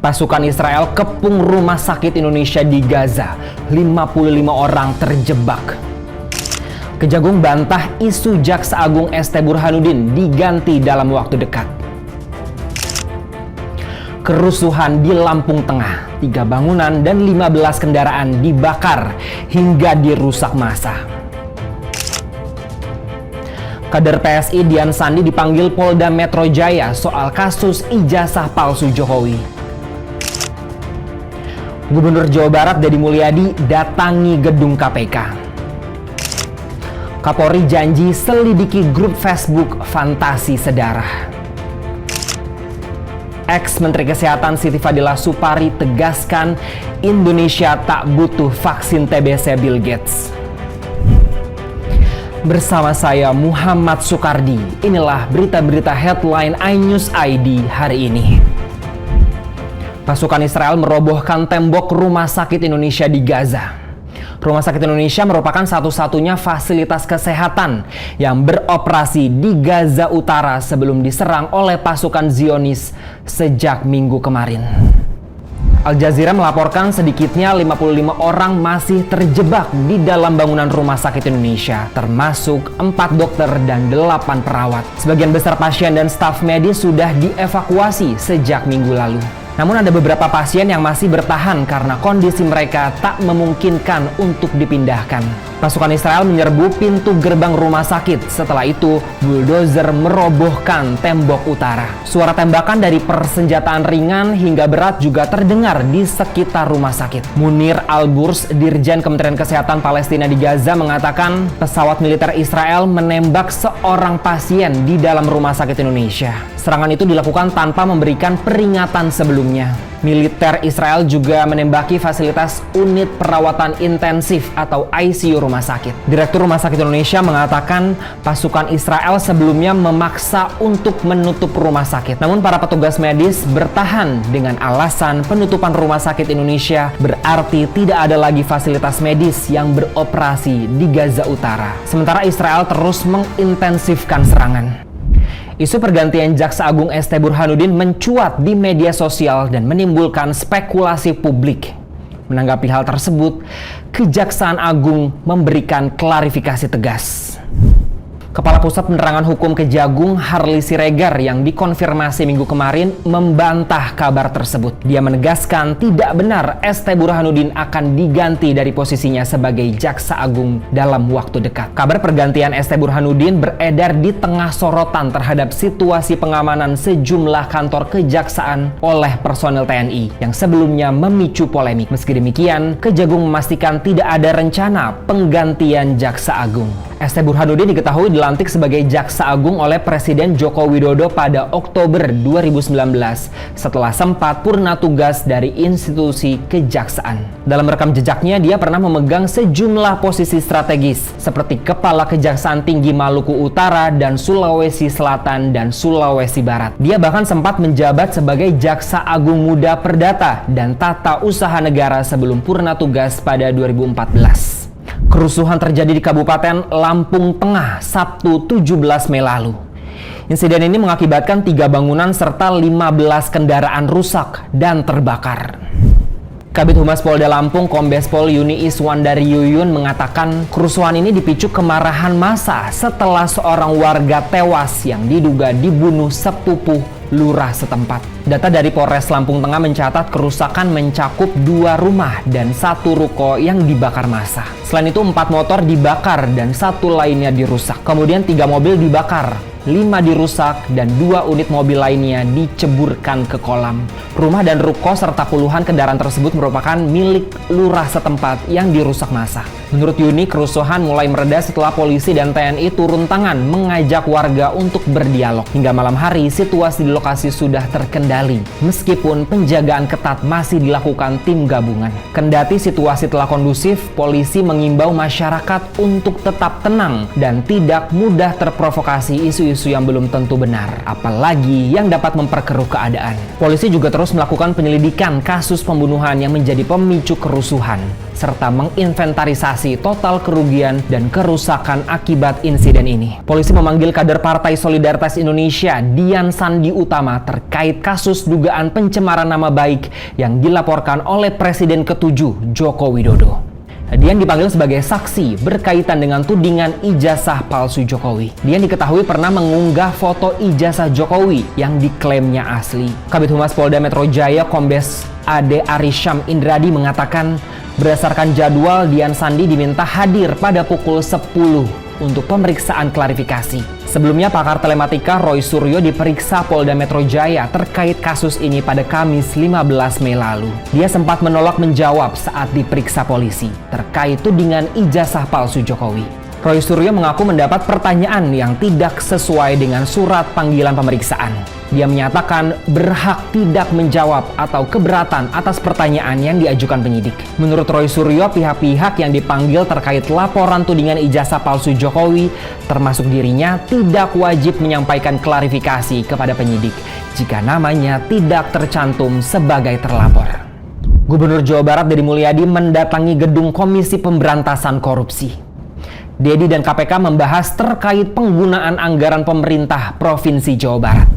Pasukan Israel kepung rumah sakit Indonesia di Gaza. 55 orang terjebak. Kejagung bantah isu Jaksa Agung ST Burhanuddin diganti dalam waktu dekat. Kerusuhan di Lampung Tengah. 3 bangunan dan 15 kendaraan dibakar hingga dirusak massa. Kader PSI Dian Sandi dipanggil Polda Metro Jaya soal kasus ijazah palsu Jokowi. Gubernur Jawa Barat Deddy Mulyadi datangi gedung KPK. Kapolri janji selidiki grup Facebook Fantasi Sedarah. Ex-Menteri Kesehatan Siti Fadila Supari tegaskan Indonesia tak butuh vaksin TBC Bill Gates. Bersama saya Muhammad Soekardi, inilah berita-berita headline iNews ID hari ini. Pasukan Israel merobohkan tembok Rumah Sakit Indonesia di Gaza. Rumah Sakit Indonesia merupakan satu-satunya fasilitas kesehatan yang beroperasi di Gaza Utara sebelum diserang oleh pasukan Zionis sejak Minggu kemarin. Al Jazeera melaporkan sedikitnya 55 orang masih terjebak di dalam bangunan Rumah Sakit Indonesia, termasuk 4 dokter dan 8 perawat. Sebagian besar pasien dan staf medis sudah dievakuasi sejak minggu lalu. Namun ada beberapa pasien yang masih bertahan karena kondisi mereka tak memungkinkan untuk dipindahkan. Pasukan Israel menyerbu pintu gerbang rumah sakit. Setelah itu, bulldozer merobohkan tembok utara. Suara tembakan dari persenjataan ringan hingga berat juga terdengar di sekitar rumah sakit. Munir Al-Burs, Dirjen Kementerian Kesehatan Palestina di Gaza, mengatakan pesawat militer Israel menembak seorang pasien di dalam rumah sakit Indonesia. Serangan itu dilakukan tanpa memberikan peringatan sebelumnya. Militer Israel juga menembaki fasilitas unit perawatan intensif atau ICU rumah sakit. Direktur Rumah Sakit Indonesia mengatakan pasukan Israel sebelumnya memaksa untuk menutup rumah sakit. Namun para petugas medis bertahan dengan alasan penutupan Rumah Sakit Indonesia berarti tidak ada lagi fasilitas medis yang beroperasi di Gaza Utara. Sementara Israel terus mengintensifkan serangan. Isu pergantian Jaksa Agung ST Burhanuddin mencuat di media sosial dan menimbulkan spekulasi publik. Menanggapi hal tersebut, Kejaksaan Agung memberikan klarifikasi tegas. Kepala Pusat Penerangan Hukum Kejagung Harli Siregar yang dikonfirmasi minggu kemarin membantah kabar tersebut. Dia menegaskan tidak benar ST Burhanuddin akan diganti dari posisinya sebagai Jaksa Agung dalam waktu dekat. Kabar pergantian ST Burhanuddin beredar di tengah sorotan terhadap situasi pengamanan sejumlah kantor kejaksaan oleh personel TNI yang sebelumnya memicu polemik. Meski demikian, Kejagung memastikan tidak ada rencana penggantian Jaksa Agung. ST Burhanuddin diketahui dilantik sebagai Jaksa Agung oleh Presiden Joko Widodo pada Oktober 2019 setelah sempat purna tugas dari institusi kejaksaan. Dalam rekam jejaknya, dia pernah memegang sejumlah posisi strategis seperti Kepala Kejaksaan Tinggi Maluku Utara dan Sulawesi Selatan dan Sulawesi Barat. Dia bahkan sempat menjabat sebagai Jaksa Agung Muda Perdata dan Tata Usaha Negara sebelum purna tugas pada 2014. Kerusuhan terjadi di Kabupaten Lampung Tengah Sabtu 17 Mei lalu. Insiden ini mengakibatkan 3 bangunan serta 15 kendaraan rusak dan terbakar. Kabid Humas Polda Lampung Kombes Pol Yuni Iswandari Yuyun mengatakan kerusuhan ini dipicu kemarahan massa setelah seorang warga tewas yang diduga dibunuh sepupu lurah setempat. Data dari Polres Lampung Tengah mencatat kerusakan mencakup 2 rumah dan 1 ruko yang dibakar massa. Selain itu 4 motor dibakar dan 1 lainnya dirusak. Kemudian 3 mobil dibakar, 5 dirusak dan 2 unit mobil lainnya diceburkan ke kolam. Rumah dan ruko serta puluhan kendaraan tersebut merupakan milik lurah setempat yang dirusak massa. Menurut Yuni, kerusuhan mulai mereda setelah polisi dan TNI turun tangan mengajak warga untuk berdialog. Hingga malam hari, situasi di lokasi sudah terkendali, meskipun penjagaan ketat masih dilakukan tim gabungan. Kendati situasi telah kondusif, polisi mengimbau masyarakat untuk tetap tenang dan tidak mudah terprovokasi isu-isu isu-isu yang belum tentu benar, apalagi yang dapat memperkeruh keadaan. Polisi juga terus melakukan penyelidikan kasus pembunuhan yang menjadi pemicu kerusuhan, serta menginventarisasi total kerugian dan kerusakan akibat insiden ini. Polisi memanggil kader Partai Solidaritas Indonesia, Dian Sandi Utama, terkait kasus dugaan pencemaran nama baik yang dilaporkan oleh Presiden ke-7 Joko Widodo. Dian dipanggil sebagai saksi berkaitan dengan tudingan ijazah palsu Jokowi. Dian diketahui pernah mengunggah foto ijazah Jokowi yang diklaimnya asli. Kabid Humas Polda Metro Jaya Kombes Ade Arisham Indradi mengatakan berdasarkan jadwal Dian Sandi diminta hadir pada pukul 10 untuk pemeriksaan klarifikasi. Sebelumnya pakar telematika Roy Suryo diperiksa Polda Metro Jaya terkait kasus ini pada Kamis 15 Mei lalu. Dia sempat menolak menjawab saat diperiksa polisi terkait tudingan ijazah palsu Jokowi. Roy Suryo mengaku mendapat pertanyaan yang tidak sesuai dengan surat panggilan pemeriksaan. Dia menyatakan berhak tidak menjawab atau keberatan atas pertanyaan yang diajukan penyidik. Menurut Roy Suryo, pihak-pihak yang dipanggil terkait laporan tudingan ijazah palsu Jokowi, termasuk dirinya, tidak wajib menyampaikan klarifikasi kepada penyidik jika namanya tidak tercantum sebagai terlapor. Gubernur Jawa Barat Deddy Mulyadi mendatangi gedung Komisi Pemberantasan Korupsi. Deddy dan KPK membahas terkait penggunaan anggaran pemerintah Provinsi Jawa Barat.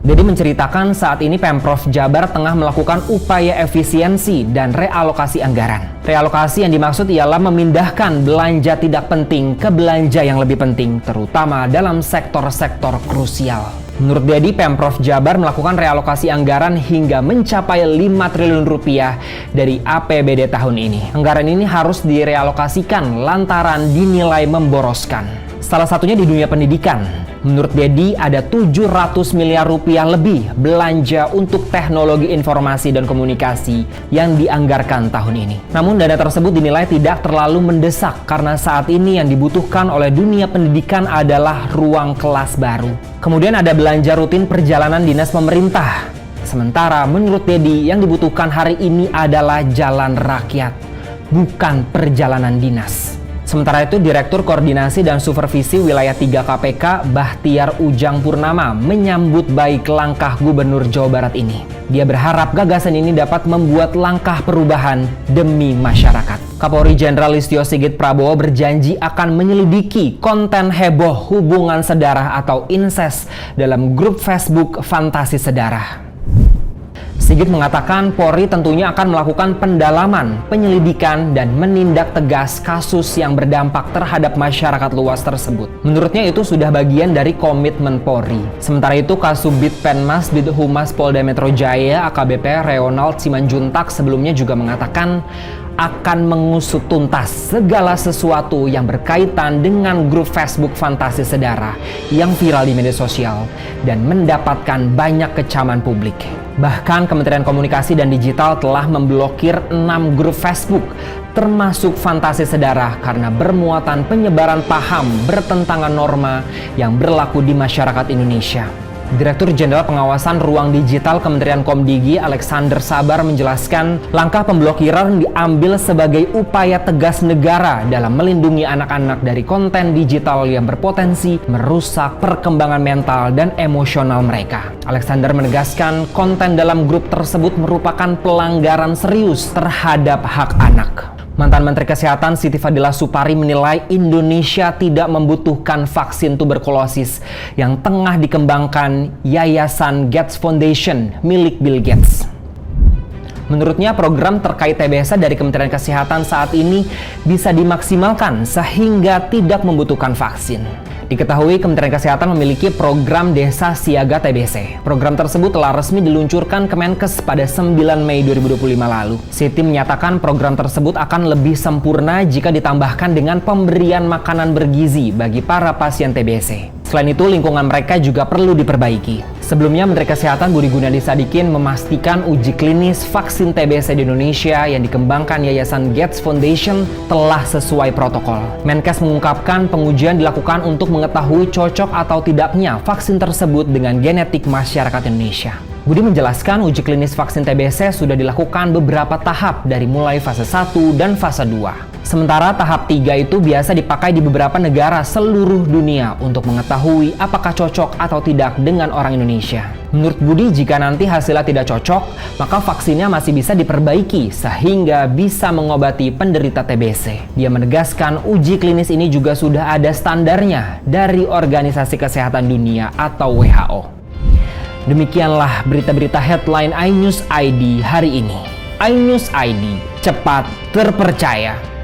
Deddy menceritakan saat ini Pemprov Jabar tengah melakukan upaya efisiensi dan realokasi anggaran. Realokasi yang dimaksud ialah memindahkan belanja tidak penting ke belanja yang lebih penting, terutama dalam sektor-sektor krusial. Menurut Deddy, Pemprov Jabar melakukan realokasi anggaran hingga mencapai 5 triliun rupiah dari APBD tahun ini. Anggaran ini harus direalokasikan lantaran dinilai memboroskan. Salah satunya di dunia pendidikan. Menurut Deddy, ada 700 miliar rupiah lebih belanja untuk teknologi informasi dan komunikasi yang dianggarkan tahun ini. Namun dana tersebut dinilai tidak terlalu mendesak karena saat ini yang dibutuhkan oleh dunia pendidikan adalah ruang kelas baru. Kemudian ada belanja rutin perjalanan dinas pemerintah. Sementara menurut Deddy yang dibutuhkan hari ini adalah jalan rakyat, bukan perjalanan dinas. Sementara itu, Direktur Koordinasi dan Supervisi Wilayah 3 KPK, Bahtiar Ujang Purnama, menyambut baik langkah Gubernur Jawa Barat ini. Dia berharap gagasan ini dapat membuat langkah perubahan demi masyarakat. Kapolri Jenderal Listio Sigit Prabowo berjanji akan menyelidiki konten heboh hubungan sedarah atau incest dalam grup Facebook Fantasi Sedarah. Sigit mengatakan Polri tentunya akan melakukan pendalaman, penyelidikan, dan menindak tegas kasus yang berdampak terhadap masyarakat luas tersebut. Menurutnya itu sudah bagian dari komitmen Polri. Sementara itu, Kasubdit Penmas Bid Humas Polda Metro Jaya AKBP Reonald Simanjuntak sebelumnya juga mengatakan akan mengusut tuntas segala sesuatu yang berkaitan dengan grup Facebook Fantasi Sedarah yang viral di media sosial dan mendapatkan banyak kecaman publik. Bahkan Kementerian Komunikasi dan Digital telah memblokir 6 grup Facebook termasuk Fantasi Sedarah karena bermuatan penyebaran paham bertentangan norma yang berlaku di masyarakat Indonesia. Direktur Jenderal Pengawasan Ruang Digital Kementerian Komdigi Alexander Sabar menjelaskan langkah pemblokiran diambil sebagai upaya tegas negara dalam melindungi anak-anak dari konten digital yang berpotensi merusak perkembangan mental dan emosional mereka. Alexander menegaskan konten dalam grup tersebut merupakan pelanggaran serius terhadap hak anak. Mantan Menteri Kesehatan Siti Fadila Supari menilai Indonesia tidak membutuhkan vaksin tuberkulosis yang tengah dikembangkan Yayasan Gates Foundation milik Bill Gates. Menurutnya program terkait TBC dari Kementerian Kesehatan saat ini bisa dimaksimalkan sehingga tidak membutuhkan vaksin. Diketahui Kementerian Kesehatan memiliki program Desa Siaga TBC. Program tersebut telah resmi diluncurkan Kemenkes pada 9 Mei 2025 lalu. Siti menyatakan program tersebut akan lebih sempurna jika ditambahkan dengan pemberian makanan bergizi bagi para pasien TBC. Selain itu, lingkungan mereka juga perlu diperbaiki. Sebelumnya, Menteri Kesehatan Budi Gunadi Sadikin memastikan uji klinis vaksin TBC di Indonesia yang dikembangkan Yayasan Gates Foundation telah sesuai protokol. Menkes mengungkapkan pengujian dilakukan untuk mengetahui cocok atau tidaknya vaksin tersebut dengan genetik masyarakat Indonesia. Budi menjelaskan uji klinis vaksin TBC sudah dilakukan beberapa tahap dari mulai fase 1 dan fase 2. Sementara tahap 3 itu biasa dipakai di beberapa negara seluruh dunia untuk mengetahui apakah cocok atau tidak dengan orang Indonesia. Menurut Budi, jika nanti hasilnya tidak cocok, maka vaksinnya masih bisa diperbaiki sehingga bisa mengobati penderita TBC. Dia menegaskan uji klinis ini juga sudah ada standarnya dari Organisasi Kesehatan Dunia atau WHO. Demikianlah berita-berita headline iNews ID hari ini. iNews ID, cepat, terpercaya.